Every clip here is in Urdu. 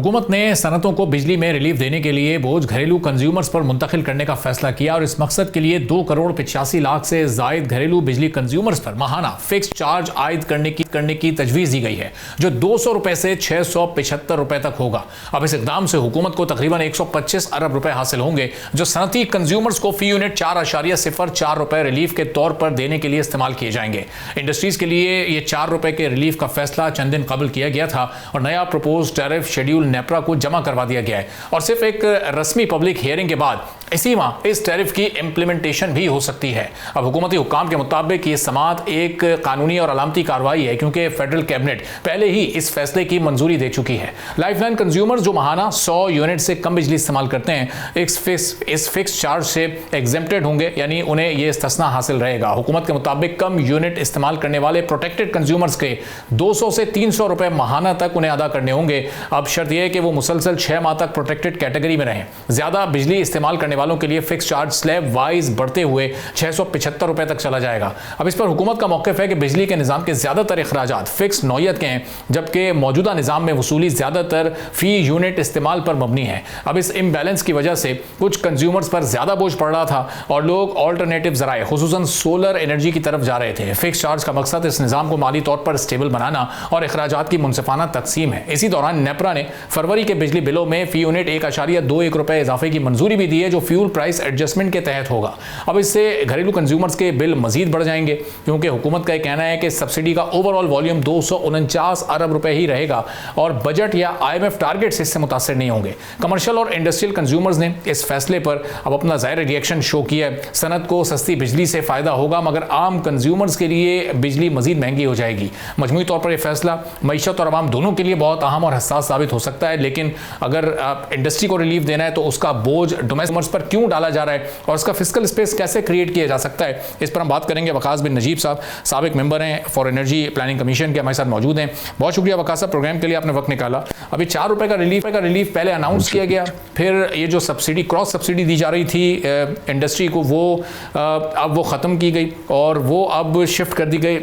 حکومت نے صنعتوں کو بجلی میں ریلیف دینے کے لیے بوجھ گھریلو کنزیومرز پر منتقل کرنے کا فیصلہ کیا اور اس مقصد کے لیے 2,85,00,000 سے زائد گھریلو بجلی کنزیومرز پر ماہانہ فکس چارج عائد کرنے کی تجویز دی گئی ہے، جو 200 روپے سے 675 روپے تک ہوگا۔ اب اس اقدام سے حکومت کو تقریباً 125 ارب روپے حاصل ہوں گے، جو صنعتی کنزیومرز کو فی یونٹ 4.04 روپے ریلیف کے طور پر دینے کے لیے استعمال کیے جائیں گے۔ انڈسٹریز کے لیے یہ 4 روپے کے ریلیف کا فیصلہ چند دن قبل کیا گیا تھا اور نیا پروپوز ٹیرف شیڈیول نیپرا کو جمع کروا دیا گیا ہے، اور صرف ایک رسمی پبلک ہیئرنگ کے بعد اسی ماہ اس ٹیرف کی امپلیمنٹیشن بھی ہو سکتی ہے۔ اب حکومتی حکام کے مطابق یہ سماعت ایک قانونی اور علامتی کارروائی ہے، کیونکہ فیڈرل کیبنٹ پہلے ہی اس فیصلے کی منظوری دے چکی ہے۔ لائف لائن کنزیومرز جو ماہانہ 100 یونٹ سے کم بجلی استعمال کرتے ہیں اس فکس چارج سے ایگزمپٹڈ ہوں گے، یعنی انہیں یہ استثنا حاصل رہے گا۔ حکومت کے مطابق کم یونٹ استعمال کرنے والے پروٹیکٹڈ کنزیومرز کے 200 سے 300 روپے ماہانہ تک انہیں ادا کرنے ہوں گے۔ اب شرط یہ ہے کہ وہ مسلسل 6 ماہ تک پروٹیکٹڈ کیٹیگری میں رہیں۔ زیادہ بجلی استعمال کرنے والوں کے لیے فکس چارج سلیب وائز بڑھتے ہوئے 675 روپے تک چلا جائے گا۔ اب اس پر حکومت کا موقف ہے کہ بجلی کے نظام کے زیادہ تر اخراجات فکس نوعیت کے ہیں، جبکہ موجودہ نظام میں وصولی زیادہ تر فی یونٹ استعمال پر مبنی ہے۔ اب اس امبیلنس کی وجہ سے کچھ کنزیومرز پر زیادہ بوجھ پڑ رہا تھا اور لوگ آلٹرنیٹیو ذرائع خصوصاً سولر انرجی کی طرف جا رہے تھے۔ فکس چارج کا مقصد اس نظام کو مالی طور پر اسٹیبل بنانا اور اخراجات کی منصفانہ تقسیم ہے۔ اسی دوران نیپرا نے فروری کے بجلی بلوں میں فی یونٹ 1.21 روپے اضافے کی منظوری بھی دی ہے، جو فیول پرائس ایڈجسٹمنٹ کے تحت ہوگا۔ اب اس سے گھریلو کنزیومرز کے بل مزید بڑھ جائیں گے، کیونکہ حکومت کا یہ کہنا ہے کہ سبسڈی کا اوور آل والیوم 249 ارب روپے ہی رہے گا اور بجٹ یا IMF ٹارگٹ اس سے متاثر نہیں ہوں گے۔ کمرشل اور انڈسٹریل کنزیومرز نے اس فیصلے پر اب اپنا ظاہر ریئیکشن شو کیا ہے۔ صنعت کو سستی بجلی سے فائدہ ہوگا، مگر عام کنزیومرز کے لیے بجلی مزید مہنگی ہو جائے گی۔ مجموعی طور پر یہ فیصلہ معیشت اور عوام دونوں کے لیے بہت اہم اور حساس ثابت ہو سکتا ہے، لیکن اگر انڈسٹری کو ریلیف دینا ہے تو اس کا بوجھ ڈومیسٹک پر کیوں ڈالا جا رہا ہے اور اس کا فسکل اسپیس کیسے کریٹ کیا جا سکتا ہے، اس پر ہم بات کریں گے۔ وقاص بن نجیب صاحب سابق ممبر ہیں فار انرجی پلاننگ کمیشن کے، ہمارے ساتھ موجود ہیں۔ بہت شکریہ وقاص صاحب، پروگرام کے لیے آپ نے وقت نکالا۔ ابھی 4 روپے کا ریلیف پہلے اناؤنس کیا گیا، پھر یہ جو سبسڈی کراس سبسڈی دی جا رہی تھی انڈسٹری کو، وہ اب وہ ختم کی گئی اور وہ اب شفٹ کر دی گئی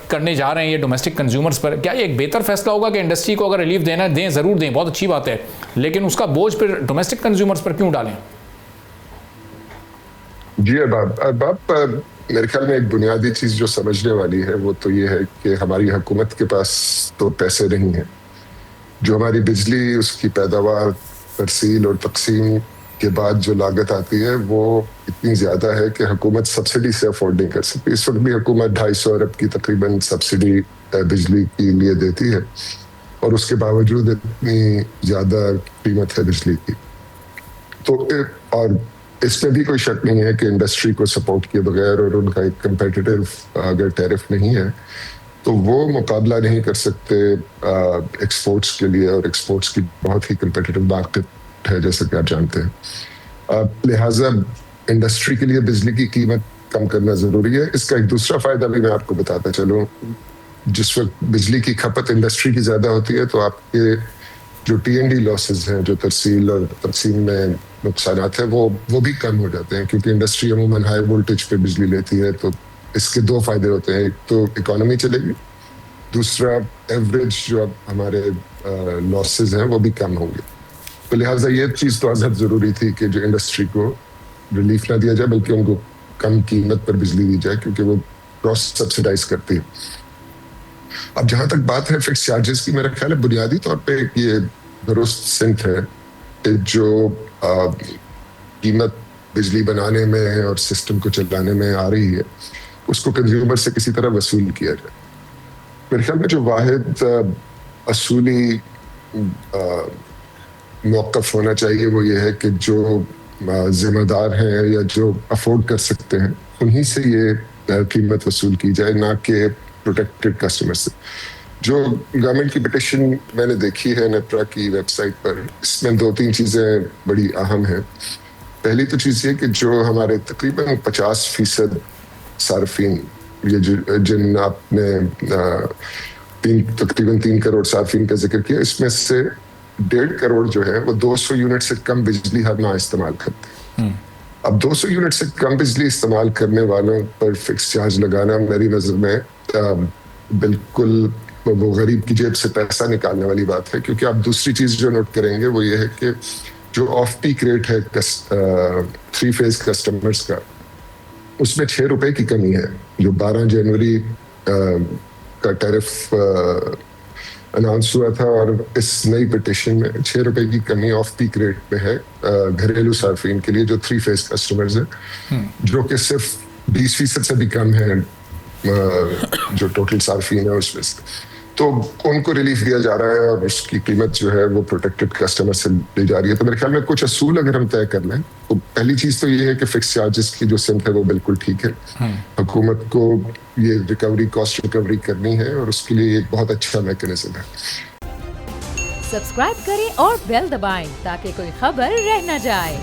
کرنے جا رہے ہیں یہ ڈومیسٹک کنزیومرز پر۔ کیا یہ ایک بہتر فیصلہ ہوگا کہ انڈسٹری کو اگر ریلیف دینا دیں، ضرور دیں، بہت اچھی بات ہے، لیکن اس کا بوجھ پھر ڈومیسٹک کنزیومرز پر کیوں ڈالیں؟ جی اب میرے خیال میں ایک بنیادی چیز جو سمجھنے والی ہے وہ تو یہ ہے کہ ہماری حکومت کے پاس تو پیسے نہیں ہیں۔ جو ہماری بجلی، اس کی پیداوار، ترسیل اور تقسیم کے بعد جو لاگت آتی ہے وہ اتنی زیادہ ہے کہ حکومت سبسڈی سے افورڈ نہیں کر سکتی۔ اس وقت بھی حکومت 250 ارب کی تقریباً سبسڈی بجلی کے لیے دیتی ہے، اور اس کے باوجود اتنی زیادہ قیمت ہے بجلی کی۔ تو اور اس میں بھی کوئی شک نہیں ہے کہ انڈسٹری کو سپورٹ کیے بغیر اور ان کا ایک کمپیٹیٹیو اگر ٹیرف نہیں ہے تو وہ مقابلہ نہیں کر سکتے ایکسپورٹس کے لیے، اور ایکسپورٹس کی بہت ہی کمپیٹیٹیو مارکیٹ ہے جیسا کہ آپ جانتے ہیں۔ لہٰذا انڈسٹری کے لیے بجلی کی قیمت کم کرنا ضروری ہے۔ اس کا ایک دوسرا فائدہ بھی میں آپ کو بتاتا چلوں، جس وقت بجلی کی کھپت انڈسٹری کی زیادہ ہوتی ہے تو آپ کے جو T&D لاسز ہیں، جو ترسیل اور تقسیم میں نقصانات ہیں، وہ بھی کم ہو جاتے ہیں، کیونکہ انڈسٹری عموماً ہائی وولٹیج پہ بجلی لیتی ہے۔ تو اس کے 2 فائدے ہوتے ہیں، ایک تو اکانومی چلے گی، دوسرا ایوریج جو اب ہمارے لاسز ہیں وہ بھی کم ہوں گے۔ تو لہٰذا یہ چیز تو ازحد ضروری تھی کہ جو انڈسٹری کو ریلیف نہ دیا جائے بلکہ ان کو کم قیمت پر بجلی دی جائے، کیونکہ وہ کراس سبسڈائز کرتی ہے۔ اب جہاں تک بات ہے فکس چارجز کی، میرا خیال ہے بنیادی طور پہ یہ درست سمت ہے کہ جو قیمت بجلی بنانے میں اور سسٹم کو چلانے میں آ رہی ہے اس کو کنزیومر سے کسی طرح وصول کیا جائے۔ میرے خیال میں جو واحد اصولی موقف ہونا چاہیے وہ یہ ہے کہ جو ذمہ دار ہیں یا جو افورڈ کر سکتے ہیں انہی سے یہ قیمت وصول کی جائے، نہ کہ پروٹیکٹڈ کسٹمر سے۔ جو گورنمنٹ کی پٹیشن میں نے دیکھی ہے نیپرا کی ویب سائٹ پر، اس میں 2-3 چیزیں بڑی اہم ہیں۔ پہلی تو چیز یہ کہ جو ہمارے تقریباً 50% صارفین، یہ جن آپ نے تقریباً 3 کروڑ صارفین کا ذکر کیا، اس میں سے 1.5 کروڑ جو ہے وہ 200 یونٹ سے کم بجلی ہر ماہ استعمال کرتے ہیں۔ اب 200 یونٹ سے کم بجلی استعمال کرنے والوں پر فکس چارج لگانا میری نظر میں بالکل وہ غریب کی جیب سے پیسہ نکالنے والی بات ہے. کیونکہ آپ دوسری چیز جو نوٹ کریں گے وہ یہ ہے کہ جو آف پیک ریٹ ہے 3 فیز کسٹمرز کا, اس میں 6 روپے کی کمی ہے. جو 12 جنوری کا ٹیرف اناؤنس ہوا تھا, اور اس نئی پٹیشن میں 6 روپے کی کمی آف پیک ریٹ پہ ہے گھریلو صارفین کے لیے جو 3 فیز کسٹمرز ہیں, جو کہ صرف 20% سے بھی کم ہے جو ٹوٹل صارفین ہے اس میں سے. تو ان کو ریلیف دیا جا رہا ہے اور اس کی قیمت جو ہے وہ پروٹیکٹڈ کسٹمر سے لی جا رہی ہے. تو میرے خیال میں کچھ اصول اگر ہم طے کر لیں تو پہلی چیز تو یہ ہے کہ فکس چارجز کی جو سمت ہے وہ بالکل ٹھیک ہے. حکومت کو یہ ریکوری, کاسٹ ریکوری کرنی ہے اور اس کے لیے ایک بہت اچھا میکینزم ہے. سبسکرائب کریں اور بیل دبائیں تاکہ کوئی خبر رہ نہ جائے.